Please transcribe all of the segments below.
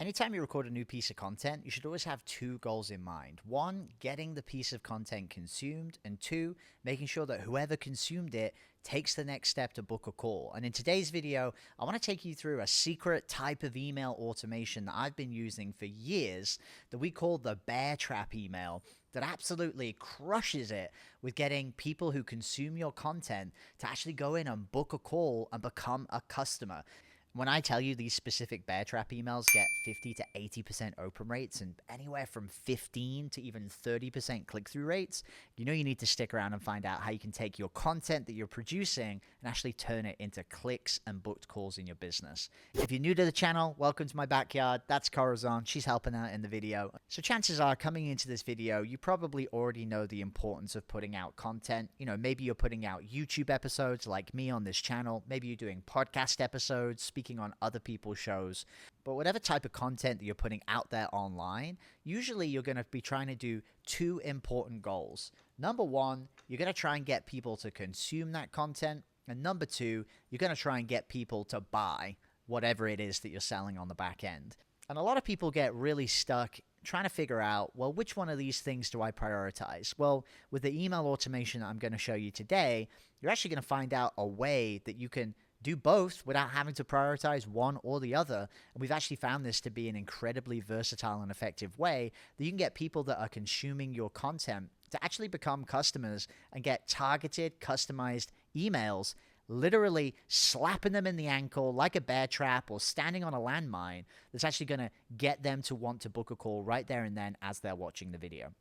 Anytime you record a new piece of content, you should always have two goals in mind. One, getting the piece of content consumed, and two, making sure that whoever consumed it takes the next step to book a call. And in today's video, I want to take you through a secret type of email automation that I've been using for years that we call the bear trap email, that absolutely crushes it with getting people who consume your content to actually go in and book a call and become a customer. When I tell you these specific bear trap emails get 50 to 80% open rates and anywhere from 15 to even 30% click-through rates, you know you need to stick around and find out how you can take your content that you're producing and actually turn it into clicks and booked calls in your business. If you're new to the channel, welcome to my backyard. That's Corazon. She's helping out in the video. So chances are, coming into this video, you probably already know the importance of putting out content. You know, maybe you're putting out YouTube episodes like me on this channel. Maybe you're doing podcast episodes, speaking on other people's shows. But whatever type of content that you're putting out there online, usually you're going to be trying to do two important goals. Number one, you're going to try and get people to consume that content. And number two, you're going to try and get people to buy whatever it is that you're selling on the back end. And a lot of people get really stuck trying to figure out, well, which one of these things do I prioritize? Well, with the email automation that I'm going to show you today, you're actually going to find out a way that you can do both without having to prioritize one or the other. And we've actually found this to be an incredibly versatile and effective way that you can get people that are consuming your content to actually become customers and get targeted, customized emails, literally slapping them in the ankle like a bear trap or standing on a landmine that's actually going to get them to want to book a call right there and then as they're watching the video.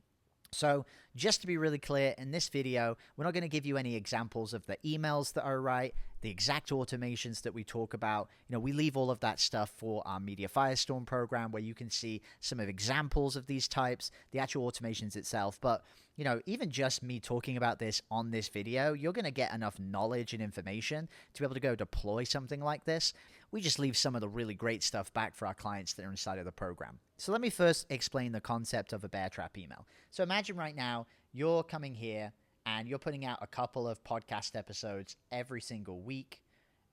So just to be really clear, in this video, we're not going to give you any examples of the emails that are right, the exact automations that we talk about. You know, we leave all of that stuff for our Media Firestorm program where you can see some of examples of these types, the actual automations itself. But, you know, even just me talking about this on this video, you're going to get enough knowledge and information to be able to go deploy something like this. We just leave some of the really great stuff back for our clients that are inside of the program. So let me first explain the concept of a bear trap email. So imagine right now you're coming here and you're putting out a couple of podcast episodes every single week.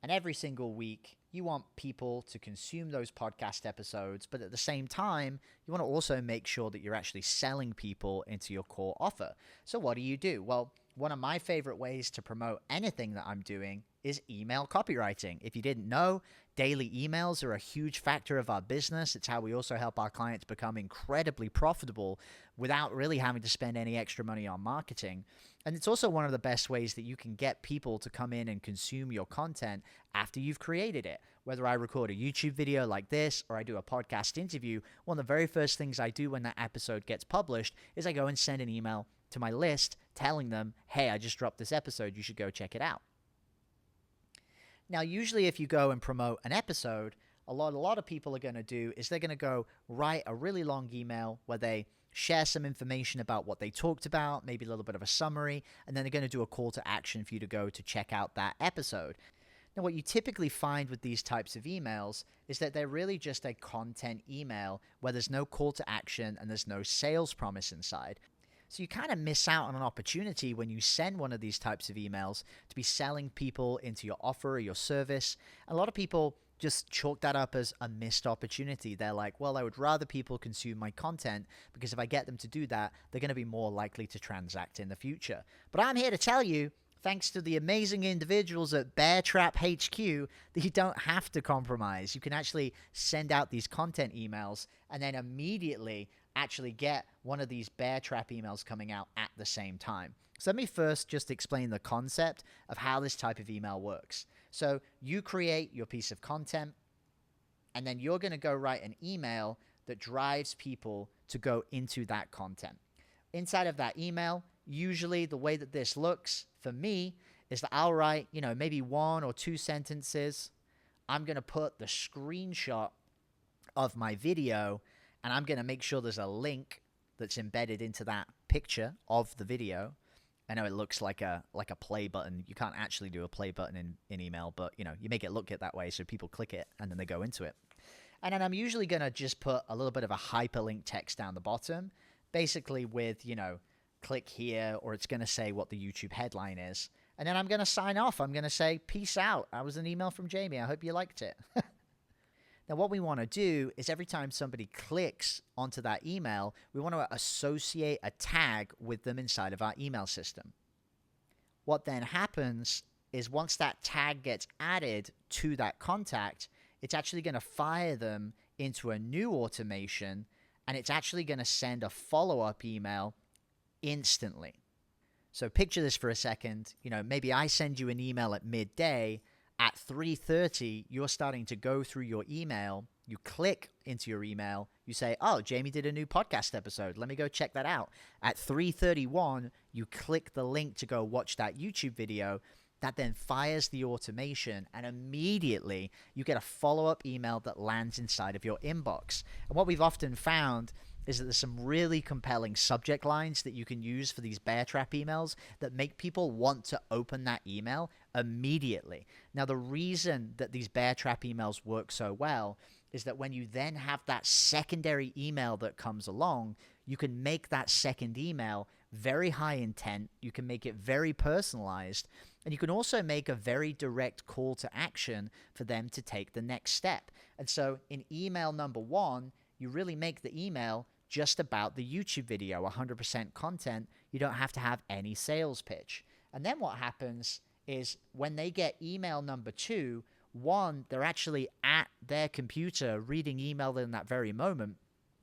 And every single week, you want people to consume those podcast episodes, but at the same time, you want to also make sure that you're actually selling people into your core offer. So what do? Well, one of my favorite ways to promote anything that I'm doing is email copywriting. If you didn't know, daily emails are a huge factor of our business. It's how we also help our clients become incredibly profitable without really having to spend any extra money on marketing. And it's also one of the best ways that you can get people to come in and consume your content after you've created it. Whether I record a YouTube video like this or I do a podcast interview, one of the very first things I do when that episode gets published is I go and send an email to my list telling them, hey, I just dropped this episode, you should go check it out. Now, usually if you go and promote an episode, a lot of people are going to do is they're going to go write a really long email where they share some information about what they talked about, maybe a little bit of a summary, and then they're going to do a call to action for you to go to check out that episode. Now, what you typically find with these types of emails is that they're really just a content email where there's no call to action and there's no sales promise inside. So you kind of miss out on an opportunity when you send one of these types of emails to be selling people into your offer or your service. A lot of people just chalk that up as a missed opportunity. They're like, well, I would rather people consume my content because if I get them to do that, they're going to be more likely to transact in the future. But I'm here to tell you, thanks to the amazing individuals at Bear Trap HQ, that you don't have to compromise. You can actually send out these content emails and then immediately actually get one of these bear trap emails coming out at the same time. So let me first just explain the concept of how this type of email works. So you create your piece of content, and then you're going to go write an email that drives people to go into that content. Inside of that email, usually the way that this looks for me is that I'll write, maybe one or two sentences. I'm going to put the screenshot of my video, and I'm going to make sure there's a link that's embedded into that picture of the video. I know it looks like a play button. You can't actually do a play button in email, but you make it look it that way so people click it and then they go into it. And then I'm usually going to just put a little bit of a hyperlink text down the bottom, basically with, click here, or it's going to say what the YouTube headline is. And then I'm going to sign off. I'm going to say, peace out. That was an email from Jamie. I hope you liked it. Now, what we want to do is every time somebody clicks onto that email, we want to associate a tag with them inside of our email system. What then happens is once that tag gets added to that contact, it's actually going to fire them into a new automation, and it's actually going to send a follow-up email instantly. So picture this for a second. Maybe I send you an email at midday. At 3:30, you're starting to go through your email. You click into your email. You say, oh, Jamie did a new podcast episode. Let me go check that out. At 3:31, you click the link to go watch that YouTube video. That then fires the automation, and immediately you get a follow-up email that lands inside of your inbox. And what we've often found is that there's some really compelling subject lines that you can use for these bear trap emails that make people want to open that email immediately. Now, the reason that these bear trap emails work so well is that when you then have that secondary email that comes along, you can make that second email very high intent. You can make it very personalized, and you can also make a very direct call to action for them to take the next step. And so in email number 1, you really make the email just about the YouTube video, 100% content. You don't have to have any sales pitch. And then what happens is when they get email number 2, 1, they're actually at their computer reading email in that very moment.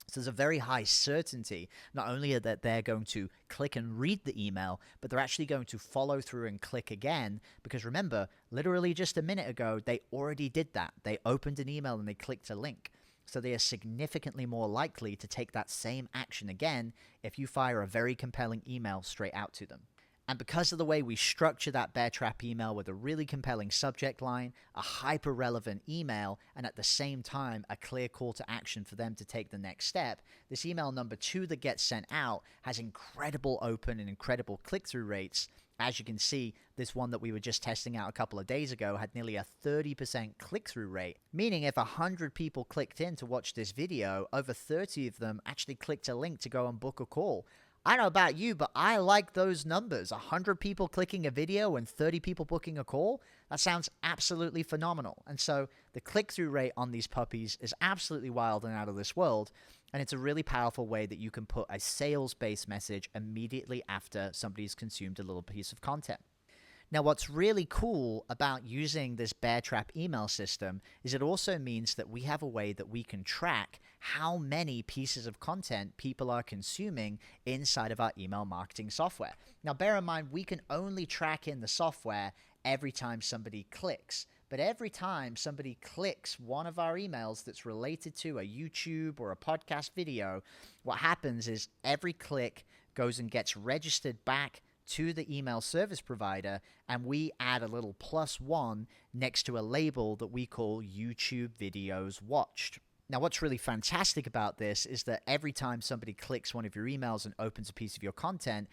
So there's a very high certainty, not only that they're going to click and read the email, but they're actually going to follow through and click again. Because remember, literally just a minute ago, they already did that. They opened an email and they clicked a link. So they are significantly more likely to take that same action again if you fire a very compelling email straight out to them. And because of the way we structure that bear trap email with a really compelling subject line, a hyper-relevant email, and at the same time, a clear call to action for them to take the next step, this email number 2 that gets sent out has incredible open and incredible click-through rates. As you can see, this one that we were just testing out a couple of days ago had nearly a 30% click-through rate, meaning if 100 people clicked in to watch this video, over 30 of them actually clicked a link to go and book a call. I don't know about you, but I like those numbers. 100 people clicking a video and 30 people booking a call. That sounds absolutely phenomenal. And so the click-through rate on these puppies is absolutely wild and out of this world. And it's a really powerful way that you can put a sales-based message immediately after somebody's consumed a little piece of content. Now, what's really cool about using this bear trap email system is it also means that we have a way that we can track how many pieces of content people are consuming inside of our email marketing software. Now, bear in mind, we can only track in the software every time somebody clicks. But every time somebody clicks one of our emails that's related to a YouTube or a podcast video, what happens is every click goes and gets registered back to the email service provider, and we add a little +1 next to a label that we call YouTube videos watched. Now, what's really fantastic about this is that every time somebody clicks one of your emails and opens a piece of your content,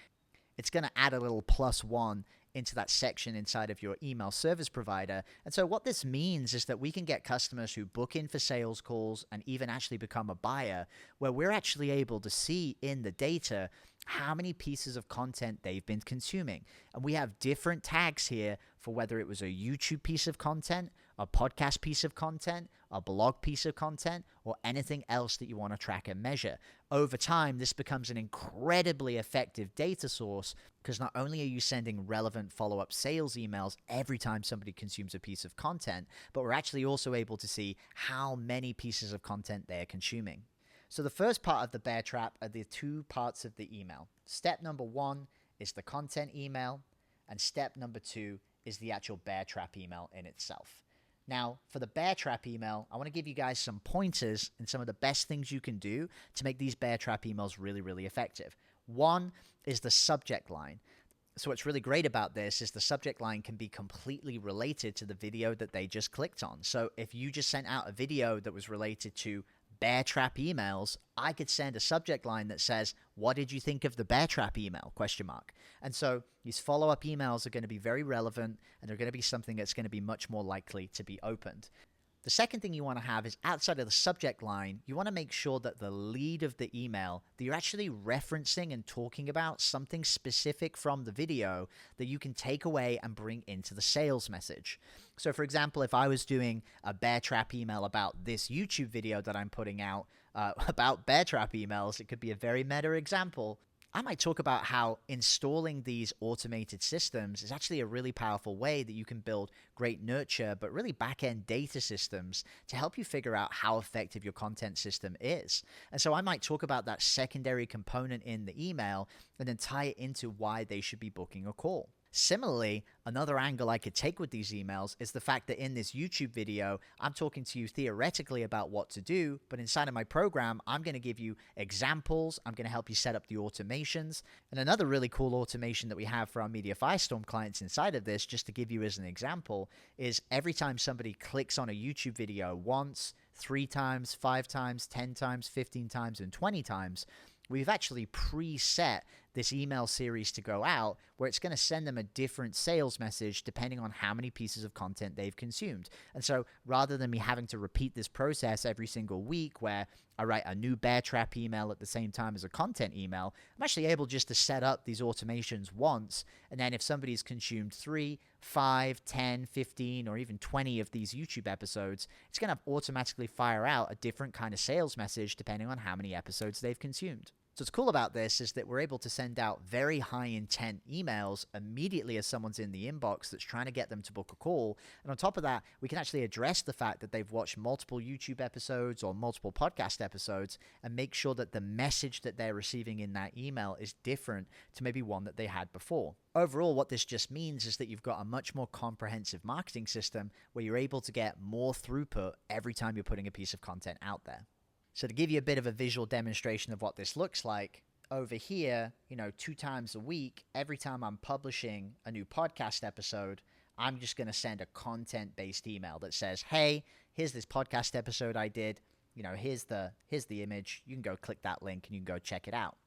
it's going to add a little +1 into that section inside of your email service provider. And so what this means is that we can get customers who book in for sales calls and even actually become a buyer, where we're actually able to see in the data how many pieces of content they've been consuming. And we have different tags here for whether it was a YouTube piece of content, a podcast piece of content, a blog piece of content, or anything else that you want to track and measure. Over time, this becomes an incredibly effective data source because not only are you sending relevant follow-up sales emails every time somebody consumes a piece of content, but we're actually also able to see how many pieces of content they're consuming. So the first part of the bear trap are the 2 parts of the email. Step number 1 is the content email, and step number 2 is the actual bear trap email in itself. Now, for the bear trap email, I want to give you guys some pointers and some of the best things you can do to make these bear trap emails really, really effective. 1 is the subject line. So what's really great about this is the subject line can be completely related to the video that they just clicked on. So if you just sent out a video that was related to bear trap emails, I could send a subject line that says, "What did you think of the bear trap email?" ? And so these follow-up emails are going to be very relevant, and they're going to be something that's going to be much more likely to be opened. The second thing you want to have is outside of the subject line, you want to make sure that the lead of the email, that you're actually referencing and talking about something specific from the video that you can take away and bring into the sales message. So for example, if I was doing a bear trap email about this YouTube video that I'm putting out about bear trap emails, it could be a very meta example. I might talk about how installing these automated systems is actually a really powerful way that you can build great nurture, but really back-end data systems to help you figure out how effective your content system is. And so I might talk about that secondary component in the email and then tie it into why they should be booking a call. Similarly, another angle I could take with these emails is the fact that in this YouTube video, I'm talking to you theoretically about what to do, but inside of my program, I'm going to give you examples. I'm going to help you set up the automations. And another really cool automation that we have for our Media Firestorm clients inside of this, just to give you as an example, is every time somebody clicks on a YouTube video once, 3 times, 5 times, 10 times, 15 times, and 20 times, we've actually preset this email series to go out where it's going to send them a different sales message depending on how many pieces of content they've consumed. And so rather than me having to repeat this process every single week where I write a new bear trap email at the same time as a content email, I'm actually able just to set up these automations once. And then if somebody's consumed 3, 5, 10, 15, or even 20 of these YouTube episodes, it's going to automatically fire out a different kind of sales message depending on how many episodes they've consumed. So what's cool about this is that we're able to send out very high intent emails immediately as someone's in the inbox that's trying to get them to book a call. And on top of that, we can actually address the fact that they've watched multiple YouTube episodes or multiple podcast episodes and make sure that the message that they're receiving in that email is different to maybe one that they had before. Overall, what this just means is that you've got a much more comprehensive marketing system where you're able to get more throughput every time you're putting a piece of content out there. So to give you a bit of a visual demonstration of what this looks like, over here, 2 times a week, every time I'm publishing a new podcast episode, I'm just going to send a content-based email that says, hey, here's this podcast episode I did. Here's the image. You can go click that link and you can go check it out.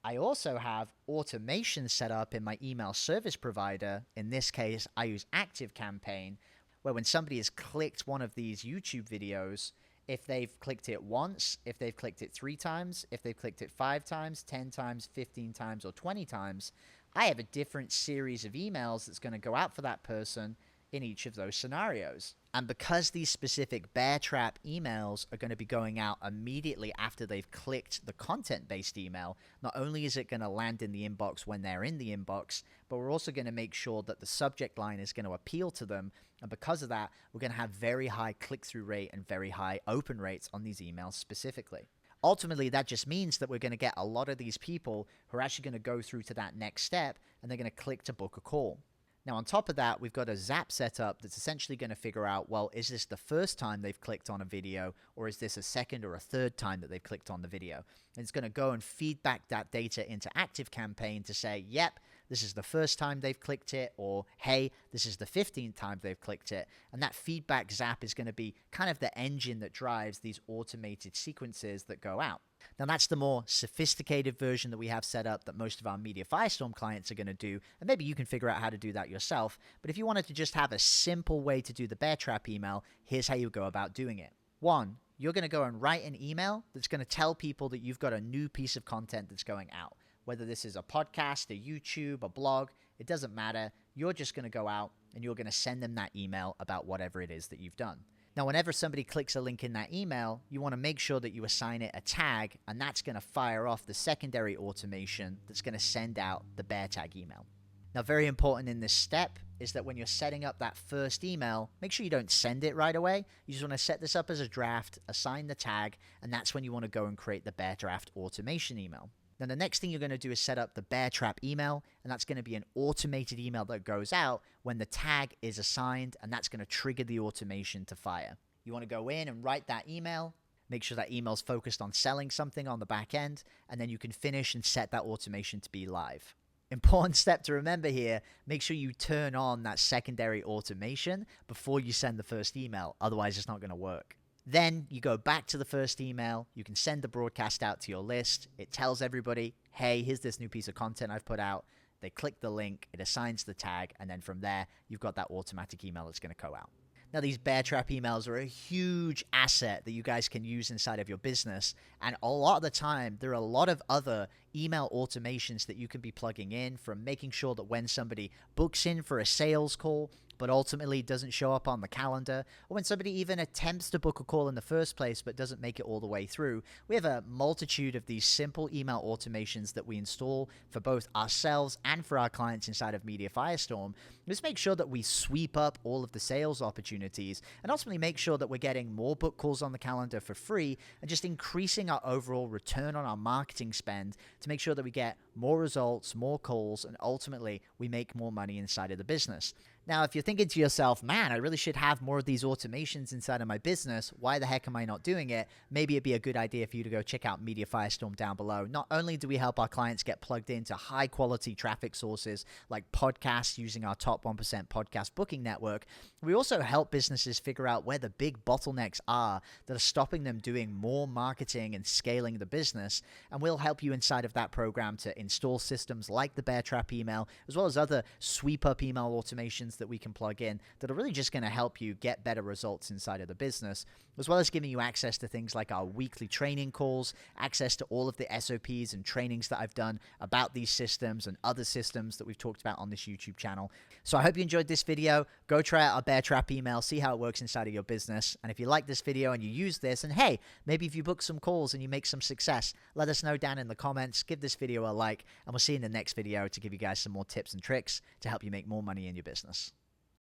I also have automation set up in my email service provider. In this case, I use ActiveCampaign, where when somebody has clicked one of these YouTube videos, if they've clicked it once, if they've clicked it 3 times, if they've clicked it 5 times, 10 times, 15 times, or 20 times, I have a different series of emails that's going to go out for that person in each of those scenarios. And because these specific bear trap emails are going to be going out immediately after they've clicked the content-based email, not only is it going to land in the inbox when they're in the inbox, but we're also going to make sure that the subject line is going to appeal to them. And because of that, we're going to have very high click-through rate and very high open rates on these emails specifically. Ultimately, that just means that we're going to get a lot of these people who are actually going to go through to that next step, and they're going to click to book a call. Now, on top of that, we've got a Zap setup that's essentially going to figure out, well, is this the first time they've clicked on a video, or is this a second or a third time that they've clicked on the video? And it's going to go and feed back that data into ActiveCampaign to say, yep, this is the first time they've clicked it, or hey, this is the 15th time they've clicked it. And that feedback Zap is going to be kind of the engine that drives these automated sequences that go out. Now, that's the more sophisticated version that we have set up that most of our Media Firestorm clients are going to do, and maybe you can figure out how to do that yourself. But if you wanted to just have a simple way to do the bear trap email, here's how you go about doing it. 1, you're going to go and write an email that's going to tell people that you've got a new piece of content that's going out. Whether this is a podcast, a YouTube, a blog, it doesn't matter. You're just going to go out and you're going to send them that email about whatever it is that you've done. Now, whenever somebody clicks a link in that email, you want to make sure that you assign it a tag, and that's going to fire off the secondary automation that's going to send out the bear tag email. Now, very important in this step is that when you're setting up that first email, make sure you don't send it right away. You just want to set this up as a draft, assign the tag, and that's when you want to go and create the bear draft automation email. Now, the next thing you're going to do is set up the bear trap email, and that's going to be an automated email that goes out when the tag is assigned, and that's going to trigger the automation to fire. You want to go in and write that email, make sure that email's focused on selling something on the back end, and then you can finish and set that automation to be live. Important step to remember here, make sure you turn on that secondary automation before you send the first email, otherwise it's not going to work. Then you go back to the first email, you can send the broadcast out to your list, it tells everybody, hey, here's this new piece of content I've put out, they click the link, it assigns the tag, and then from there, you've got that automatic email that's going to go out. Now, these bear trap emails are a huge asset that you guys can use inside of your business. And a lot of the time, there are a lot of other email automations that you can be plugging in, from making sure that when somebody books in for a sales call, but ultimately doesn't show up on the calendar, or when somebody even attempts to book a call in the first place but doesn't make it all the way through. We have a multitude of these simple email automations that we install for both ourselves and for our clients inside of Media Firestorm. Just make sure that we sweep up all of the sales opportunities and ultimately make sure that we're getting more book calls on the calendar for free and just increasing our overall return on our marketing spend to make sure that we get more results, more calls, and ultimately we make more money inside of the business. Now, if you're thinking to yourself, man, I really should have more of these automations inside of my business, why the heck am I not doing it? Maybe it'd be a good idea for you to go check out Media Firestorm down below. Not only do we help our clients get plugged into high quality traffic sources like podcasts using our top 1% podcast booking network, we also help businesses figure out where the big bottlenecks are that are stopping them doing more marketing and scaling the business. And we'll help you inside of that program to install systems like the Bear Trap email, as well as other sweep up email automations that we can plug in that are really just going to help you get better results inside of the business, as well as giving you access to things like our weekly training calls, access to all of the SOPs and trainings that I've done about these systems and other systems that we've talked about on this YouTube channel. So I hope you enjoyed this video. Go try out our Bear Trap email, see how it works inside of your business. And if you like this video and you use this, and hey, maybe if you book some calls and you make some success, let us know down in the comments, give this video a like, and we'll see you in the next video to give you guys some more tips and tricks to help you make more money in your business.